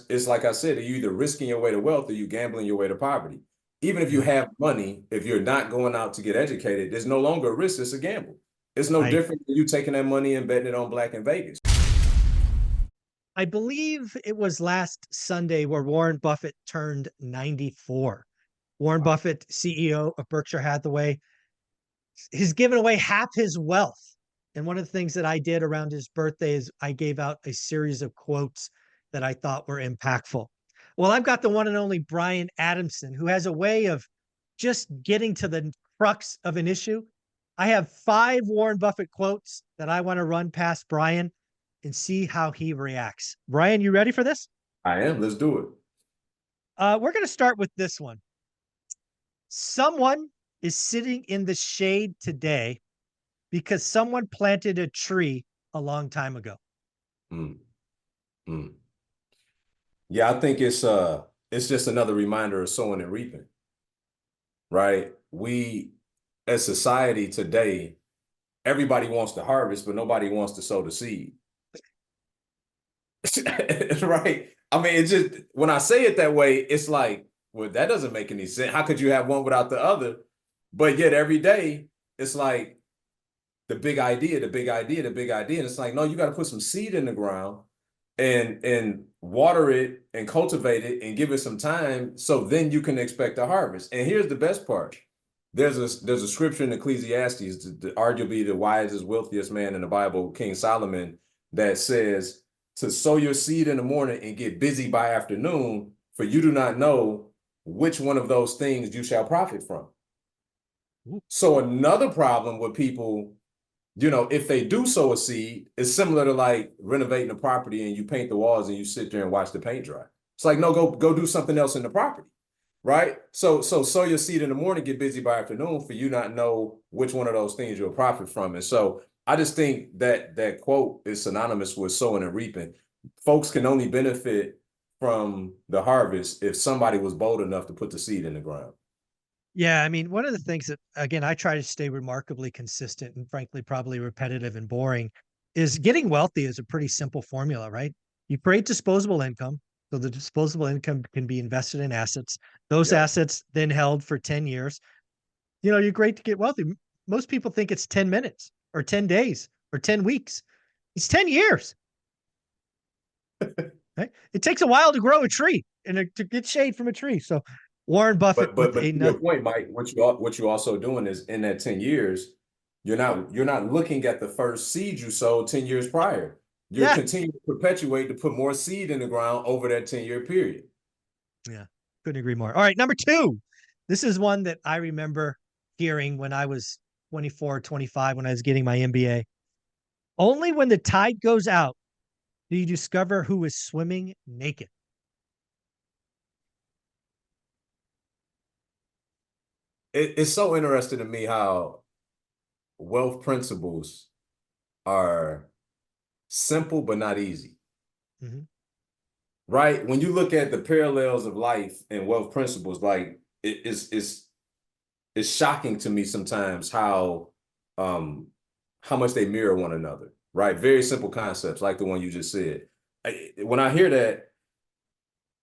it's like I said, you're either risking your way to wealth or you gambling your way to poverty. Even if you Yeah. have money, if you're not going out to get educated, there's no longer a risk. It's a gamble. It's no I different than you taking that money and betting it on black in Vegas. I believe it was last Sunday where Warren Buffett turned 94. Warren Wow. Buffett, CEO of Berkshire Hathaway, he's given away half his wealth. And one of the things that I did around his birthday is I gave out a series of quotes that I thought were impactful. Well, I've got the one and only Brian Adamson, who has a way of just getting to the crux of an issue. I have 5 Warren Buffett quotes that I want to run past Brian and see how he reacts. Brian, you ready for this? I am. Let's do it. We're going to start with this one. Someone is sitting in the shade today because someone planted a tree a long time ago. Mm, mm. Yeah, I think it's just another reminder of sowing and reaping, right? We as society today, everybody wants to harvest, but nobody wants to sow the seed. Right? I mean, it's just when I say it that way, it's like, well, that doesn't make any sense. How could you have one without the other? But yet every day, it's like the big idea, the big idea, the big idea. And it's like, no, you got to put some seed in the ground and water it and cultivate it and give it some time so then you can expect a harvest. And here's the best part. There's a scripture in Ecclesiastes, arguably the wisest, wealthiest man in the Bible, King Solomon, that says to sow your seed in the morning and get busy by afternoon, for you do not know which one of those things you shall profit from. Ooh. So another problem with people, if they do sow a seed, it's similar to like renovating a property and you paint the walls and you sit there and watch the paint dry. It's like, no, go do something else in the property, right? So sow your seed in the morning, get busy by afternoon, for you not know which one of those things you'll profit from. And so I just think that quote is synonymous with sowing and reaping. Folks can only benefit from the harvest if somebody was bold enough to put the seed in the ground. Yeah, I mean, one of the things that, again, I try to stay remarkably consistent and frankly, probably repetitive and boring is getting wealthy is a pretty simple formula, right? You create disposable income. So the disposable income can be invested in assets. Those Yep. assets then held for 10 years. You're great to get wealthy. Most people think it's 10 minutes or 10 days or 10 weeks. It's 10 years. Right? It takes a while to grow a tree and to get shade from a tree. So Warren Buffett But with to another. your point, Mike, what you also doing is in that 10 years, you're not looking at the first seed you sowed 10 years prior. You're Yeah. continuing to perpetuate to put more seed in the ground over that 10-year period. Yeah. Couldn't agree more. All right. Number 2. This is one that I remember hearing when I was 24, 25, when I was getting my MBA. Only when the tide goes out do you discover who is swimming naked. It's so interesting to me how wealth principles are simple but not easy, Mhm. right? When you look at the parallels of life and wealth principles, like it's shocking to me sometimes um how much they mirror one another, right? Very simple concepts like the one you just said. When I hear that,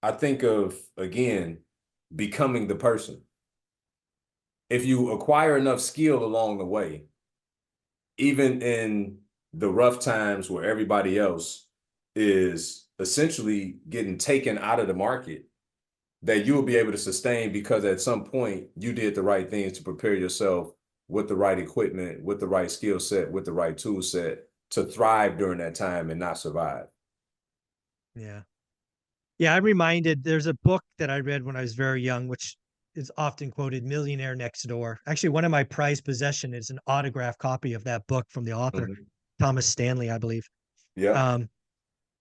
I think of, again, becoming the person. If you acquire enough skill along the way, even in the rough times where everybody else is essentially getting taken out of the market, that you will be able to sustain because at some point you did the right things to prepare yourself with the right equipment, with the right skill set, with the right tool set to thrive during that time and not survive. Yeah. Yeah. I'm reminded there's a book that I read when I was very young, which is often quoted, Millionaire Next Door. Actually, one of my prized possession is an autographed copy of that book from the author, Mhm. Thomas Stanley, I believe. Yep. Um,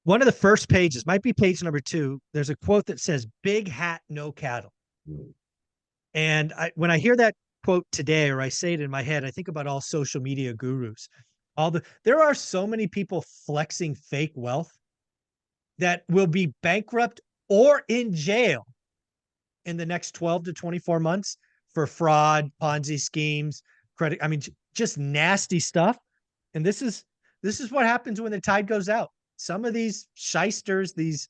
One of the first pages, might be page number 2, there's a quote that says, "Big hat, no cattle." Mhm. And when I hear that quote today, or I say it in my head, I think about all social media gurus. There are so many people flexing fake wealth that will be bankrupt or in jail in the next 12 to 24 months for fraud, Ponzi schemes, credit. I mean, just nasty stuff. And this is what happens when the tide goes out. Some of these shysters, these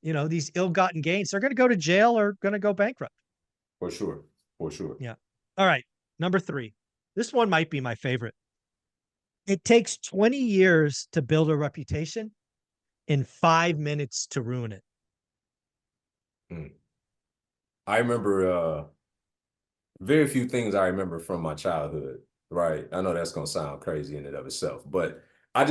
these ill-gotten gains, they're going to go to jail or going to go bankrupt. For sure. For sure. Yeah. All right. Number 3. This one might be my favorite. It takes 20 years to build a reputation in 5 minutes to ruin it. I remember very few things I remember from my childhood, right? I know that's gonna sound crazy in and of itself, but I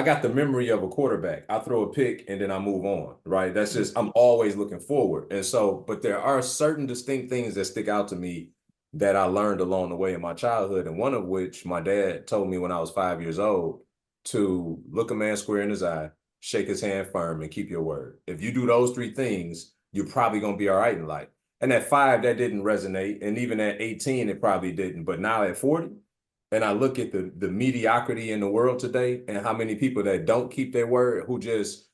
got the memory of a quarterback. I throw a pick and then I move on, right? That's just I'm always looking forward. And so, but there are certain distinct things that stick out to me that I learned along the way in my childhood, and one of which my dad told me when I was 5 years old to look a man square in his eye, shake his hand firm, and keep your word. If you do those 3 things, you're probably gonna be all right in life. And at 5, that didn't resonate. And even at 18, it probably didn't. But now at 40, and I look at the mediocrity in the world today and how many people that don't keep their word, who just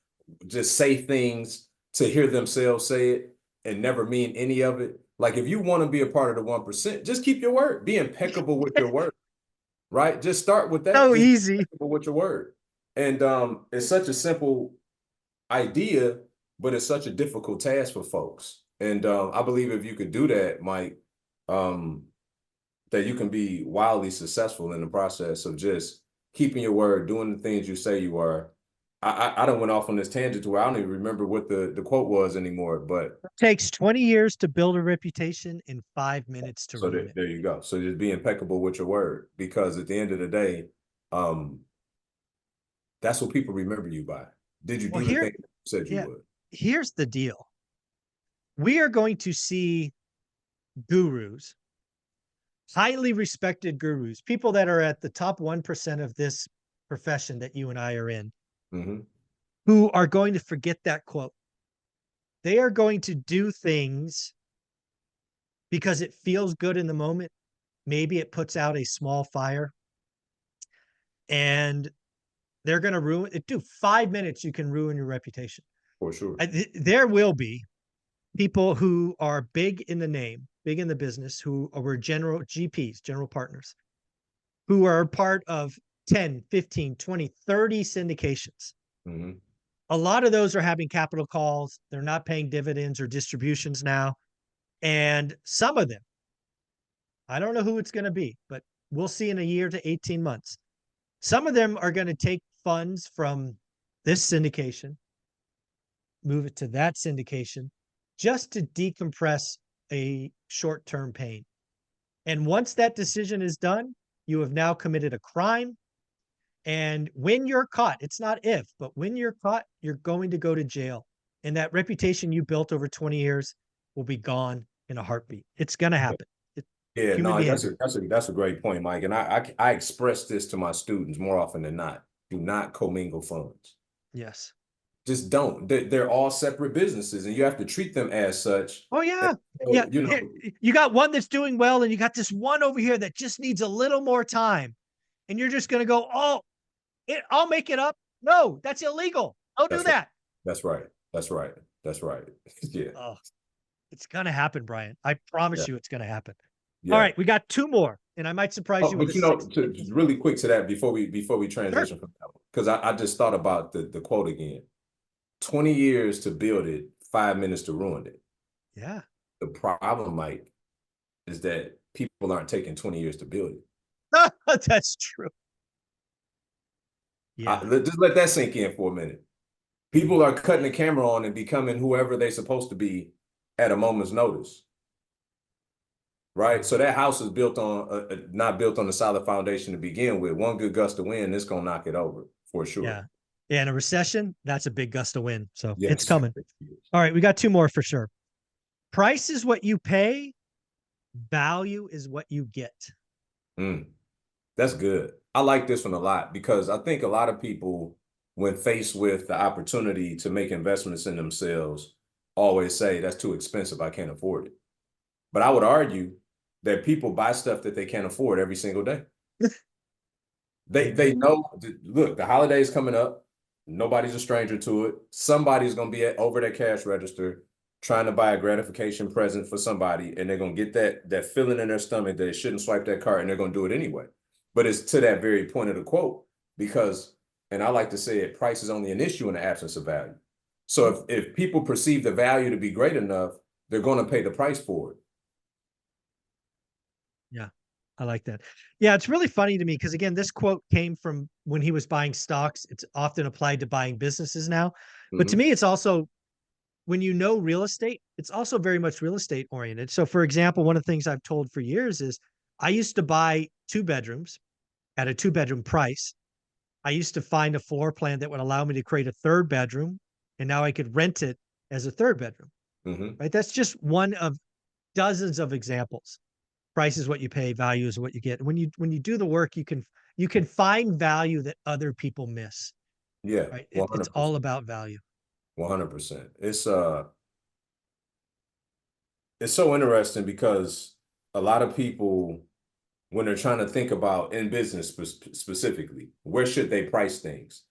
say things to hear themselves say it and never mean any of it. Like if you want to be a part of the 1%, just keep your word. Be impeccable with your word, right? Just start with that. So Just be easy. impeccable with your word. And it's such a simple idea, but it's such a difficult task for folks. And I believe if you could do that, Mike, that you can be wildly successful in the process of just keeping your word, doing the things you say you are. I don't went off on this tangent to where I don't even remember what the quote was anymore, but It takes 20 years to build a reputation in 5 minutes to so ruin it. there you go. So just be impeccable with your word, because at the end of the day, um, that's what people remember you by. Did you Well, do the thing you said you yeah, would? here's the deal. We are going to see gurus, highly respected gurus, people that are at the top 1% of this profession that you and I are in, Mm-hmm. who are going to forget that quote. They are going to do things because it feels good in the moment. Maybe it puts out a small fire, and they're going to ruin it. Dude, 5 minutes, you can ruin your reputation. For sure. There will be people who are big in the name, big in the business, who were general GPs, general partners, who are part of 10, 15, 20, 30 syndications. Mm-hmm. A lot of those are having capital calls. They're not paying dividends or distributions now. And some of them, I don't know who it's going to be, but we'll see in a year to 18 months. Some of them are going to take funds from this syndication, move it to that syndication, just to decompress a short-term pain. And once that decision is done, you have now committed a crime. And when you're caught, it's not if, but when you're caught, you're going to go to jail. And that reputation you built over 20 years will be gone in a heartbeat. It's going to happen. It's Yeah, human no, behavior. that's a great point, Mike. And I express this to my students more often than not. Do not commingle funds. Yes. Just don't. They're all separate businesses, and you have to treat them as such. Oh, And yeah. Yeah. so, you Here, know, you got one that's doing well, and you got this one over here that just needs a little more time. And you're just going to go, oh, I'll make it up. No, that's illegal. Don't do that's right. that. That's right. That's right. That's right. Yeah. Oh, it's going to happen, Brian. I promise Yeah. you it's going to happen. All Yeah. right. We got 2 more, and I might surprise Oh, you with but a you know, 6th. to really quick to that before we Sure. transition from that one, because I just thought about the quote again. 20 years to build it, 5 minutes to ruin it. Yeah. The problem, Mike, is that people aren't taking 20 years to build it. That's true. Yeah. Just let that sink in for a minute. People are cutting the camera on and becoming whoever they're supposed to be at a moment's notice. Right. So that house is built on not built on a solid foundation to begin with. One good gust of wind, it's gonna knock it over for sure. Yeah. Yeah. In a recession, that's a big gust of wind. So it's Yes. coming. All right. We got 2 more for sure. Price is what you pay, value is what you get. Mm, that's good. I like this one a lot because I think a lot of people, when faced with the opportunity to make investments in themselves, always say that's too expensive. I can't afford it. But I would argue that people buy stuff that they can't afford every single day. They know, look, the holiday's coming up. Nobody's a stranger to it. Somebody's gonna be over that cash register trying to buy a gratification present for somebody, and they're gonna get that feeling in their stomach that they shouldn't swipe that card, and they're gonna do it anyway. But it's to that very point of the quote, because, and I like to say it, price is only an issue in the absence of value. So if people perceive the value to be great enough, they're going to pay the price for it. Yeah, I like that. Yeah, it's really funny to me because again, this quote came from when he was buying stocks. It's often applied to buying businesses now. But to Hmm. me, it's also when you know real estate, it's also very much real estate oriented. So, for example, one of the things I've told for years is I used to buy 2 bedrooms at a 2 bedroom price. I used to find a floor plan that would allow me to create a 3rd bedroom, and now I could rent it as a 3rd bedroom, Hmm. right? That's just one of dozens of examples. Price is what you pay, value is what you get. When you do the work, you can find value that other people miss, Yeah, right? It's all 100%. about value. 100%. It's so interesting because a lot of people, when they're trying to think about in business specifically, where should they price things?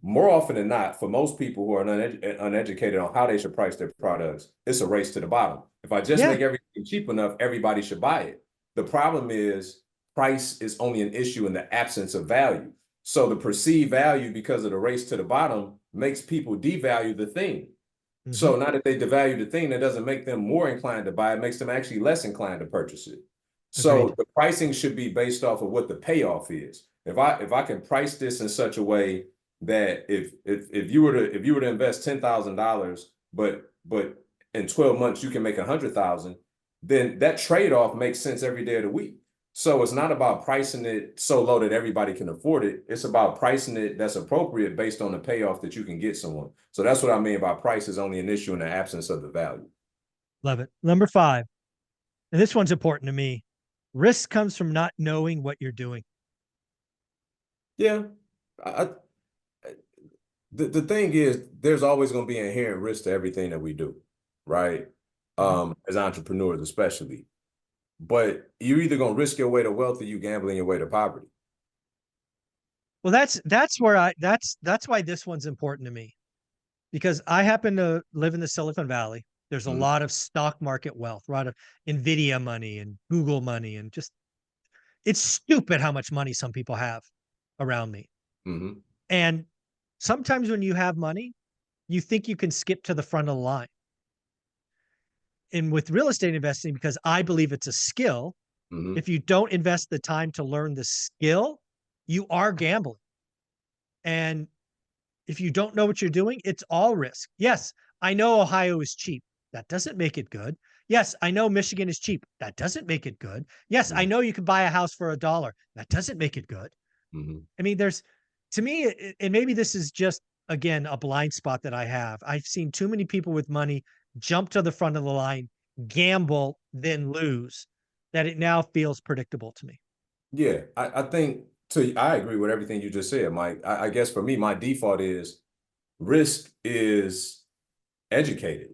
More often than not, for most people who are uneducated on how they should price their products, it's a race to the bottom. If I just Yeah. make everything cheap enough, everybody should buy it. The problem is price is only an issue in the absence of value. So the perceived value because of the race to the bottom makes people devalue the thing. Hmm. So now that they devalue the thing, that doesn't make them more inclined to buy it, makes them actually less inclined to purchase it. So Agreed. the pricing should be based off of what the payoff is. If I can price this in such a way that if you were to invest $10,000, but in 12 months you can make 100,000, then that trade-off makes sense every day of the week. So it's not about pricing it so low that everybody can afford it. It's about pricing it that's appropriate based on the payoff that you can get someone. So that's what I mean by price is only an issue in the absence of the value. Love it. Number 5, and this one's important to me. Risk comes from not knowing what you're doing. Yeah. I, the thing is, there's always going to be inherent risk to everything that we do, right? Mhm. As entrepreneurs, especially. But you're either going to risk your way to wealth or you gambling your way to poverty. Well, that's where that's why this one's important to me because I happen to live in the Silicon Valley. There's a Hmm. lot of stock market wealth, a lot of Nvidia money and Google money, and just it's stupid how much money some people have around me. Hmm. And sometimes when you have money, you think you can skip to the front of the line. And with real estate investing, because I believe it's a skill, Hmm. if you don't invest the time to learn the skill, you are gambling. And if you don't know what you're doing, it's all risk. Yes, I know Ohio is cheap. That doesn't make it good. Yes, I know Michigan is cheap. That doesn't make it good. Yes, I know you can buy a house for $1. That doesn't make it good. Hmm. I mean, there's to me, and maybe this is just again a blind spot that I have. I've seen too many people with money jump to the front of the line, gamble, then lose, that it now feels predictable to me. Yeah, I think I agree with everything you just said, Mike. I guess for me, my default is risk is educated,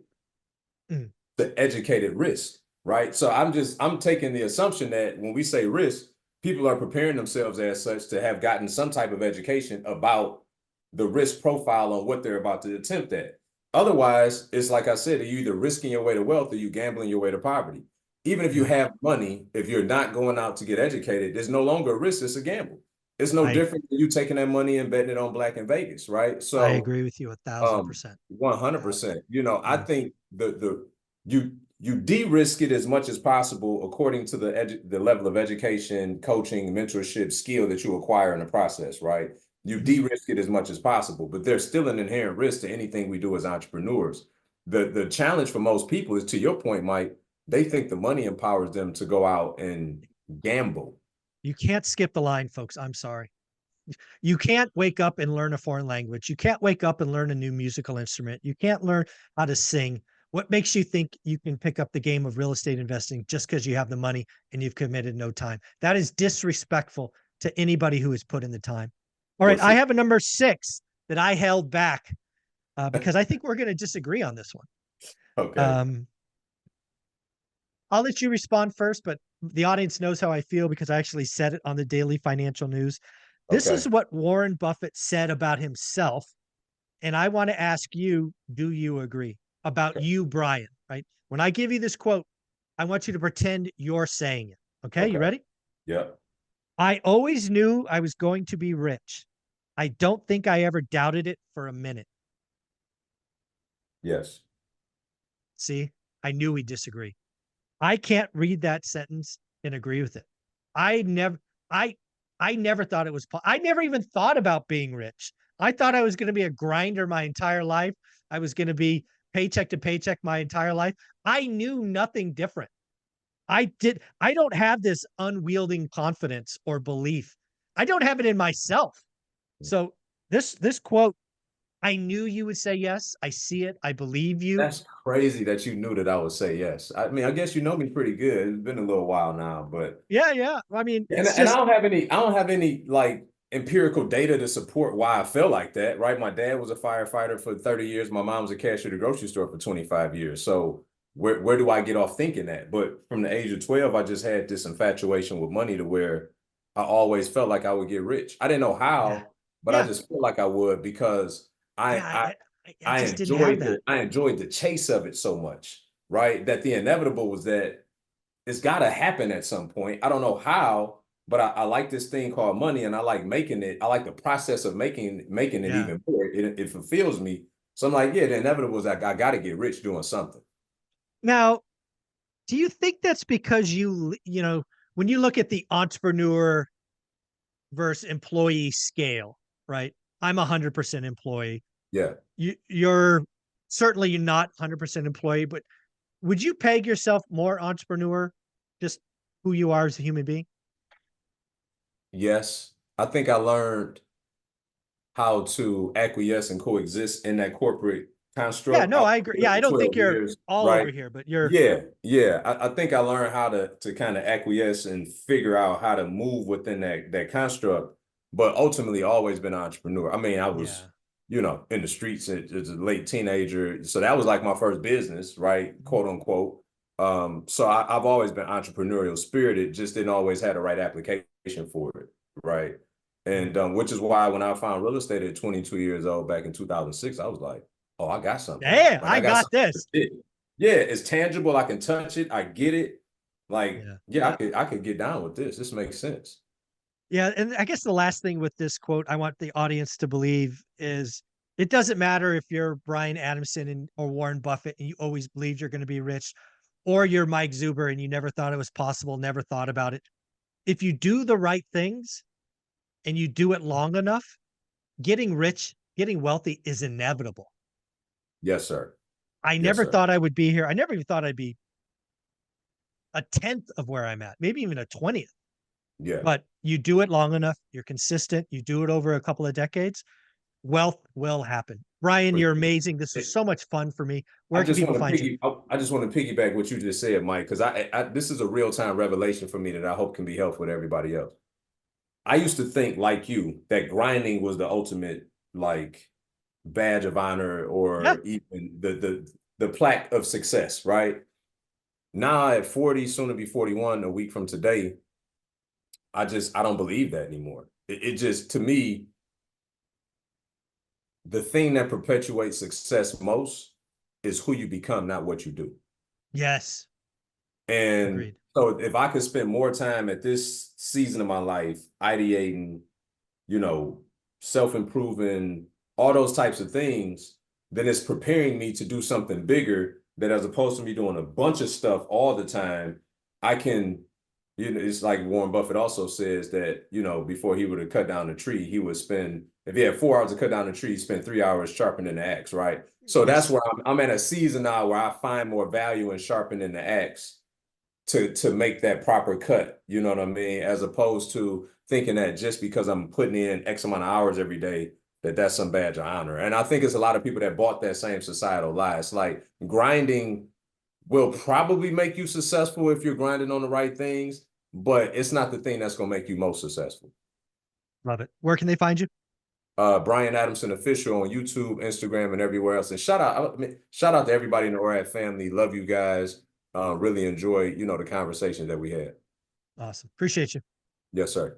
Mm, the educated risk, right? So I'm taking the assumption that when we say risk, people are preparing themselves as such to have gotten some type of education about the risk profile on what they're about to attempt at. Otherwise, it's like I said, you either risking your way to wealth or you gambling your way to poverty. Even if you yeah, have money, if you're not going out to get educated, there's no longer a risk, it's a gamble. It's no I different than you taking that money and betting it on Black in Vegas, right? I So agree with you 1,000%. 100%. Thousand. You know, I Yeah. think you de-risk it as much as possible according to the level of education, coaching, mentorship, skill that you acquire in the process, right? You Mhm. de-risk it as much as possible, but there's still an inherent risk to anything we do as entrepreneurs. The challenge for most people is, to your point, Mike, they think the money empowers them to go out and gamble. You can't skip the line, folks. I'm sorry. You can't wake up and learn a foreign language. You can't wake up and learn a new musical instrument. You can't learn how to sing. What makes you think you can pick up the game of real estate investing just because you have the money and you've committed no time? That is disrespectful to anybody who has put in the time. All For right, I sure. have a number 6 that I held back because I think we're going to disagree on this one. Okay. Um, I'll let you respond first, but the audience knows how I feel because I actually said it on the daily financial news. This Okay. is what Warren Buffett said about himself. And I want to ask you, do you agree about Okay. you, Brian? Right. When I give you this quote, I want you to pretend you're saying it. Okay. You Okay. ready? Yep. I always knew I was going to be rich. I don't think I ever doubted it for a minute. Yes. See, I knew we disagree. I can't read that sentence and agree with it. I never, I, I never thought it was. I never even thought about being rich. I thought I was going to be a grinder my entire life. I was going to be paycheck to paycheck my entire life. I knew nothing different. I don't have this unwielding confidence or belief. I don't have it in myself. So this quote, I knew you would say yes. I see it. I believe you. That's crazy that you knew that I would say yes. I mean, I guess you know me pretty good. It's been a little while now, but Yeah, yeah. I mean, and it's and just I don't have any like empirical data to support why I felt like that, right? My dad was a firefighter for 30 years. My mom was a cashier at the grocery store for 25 years. So where do I get off thinking that? But from the age of 12, I just had this infatuation with money to where I always felt like I would get rich. I didn't know yeah. how, but I Yeah. just felt like I would because Yeah. I I just didn't have that. I enjoyed the chase of it so much, right? That the inevitable was that it's got to happen at some point. I don't know how, but I like this thing called money, and I like making it. I like the process of making it Yeah. even more. It fulfills me. So I'm like, yeah, the inevitable is I got to get rich doing something. Now, do you think that's because when you look at the entrepreneur versus employee scale, right? I'm 100% employee. Yeah. You're certainly you're not 100% employee, but would you peg yourself more entrepreneur, just who you are as a human being? Yes. I think I learned how to acquiesce and coexist in that corporate Yeah, construct. I no, was I agree. there Yeah, I for don't think 12 you're years, all over right? here, but you're Yeah, yeah. I think I learned how to kind of acquiesce and figure out how to move within that construct, but ultimately always been an entrepreneur. I mean, I was, yeah. in the streets as a late teenager. So that was like my first business, right? Mhm. Quote unquote. So I've always been entrepreneurial spirited, just didn't always have the right application for it, right? And Mm. which is why when I found real estate at 22 years old back in 2006, I was like, oh, I got something here. Yeah, Like I I got got something this. legit. Yeah, it's tangible. I can touch it. I get it. Like, Yeah. yeah, I could get down with this. This makes sense. Yeah, and I guess the last thing with this quote I want the audience to believe is it doesn't matter if you're Brian Adamson or Warren Buffett and you always believed you're going to be rich, or you're Mike Zuber and you never thought it was possible, never thought about it. If you do the right things and you do it long enough, getting rich, getting wealthy is inevitable. Yes, sir. I Yes, never sir. thought I would be here. I never even thought I'd be a tenth of where I'm at, maybe even a 20th. Yeah. But you do it long enough, you're consistent, you do it over a couple of decades, wealth will happen. Brian, For you're sure. amazing. This was It- so much fun for me. I Where can just people want to find you? I just want to piggyback what you just said, Mike, because this is a real time revelation for me that I hope can be helpful to everybody else. I used to think like you that grinding was the ultimate like badge of honor Yeah. or even the plaque of success, right? Now at 40, soon to be 41, a week from today, I don't believe that anymore. It just to me, the thing that perpetuates success most is who you become, not what you do. Yes. And Agreed. so if I could spend more time at this season of my life ideating, you know, self-improving, all those types of things, then it's preparing me to do something bigger that as opposed to me doing a bunch of stuff all the time, I can, it's like Warren Buffett also says that, before he would have cut down a tree, he would spend, if he had 4 hours to cut down a tree, he spent 3 hours sharpening the axe, right? So that's Yes. where I'm at a season now where I find more value in sharpening the axe to make that proper cut. You know what I mean? As opposed to thinking that just because I'm putting in X amount of hours every day, that that's some badge of honor. And I think it's a lot of people that bought that same societal lie. It's like grinding will probably make you successful if you're grinding on the right things, but it's not the thing that's going to make you most successful. Love it. Where can they find you? Brian Adamson official on YouTube, Instagram, and everywhere else. And shout out to everybody in the ORaaT family. Love you guys. Really enjoy, the conversation that we had. Awesome. Appreciate you. Yes, sir.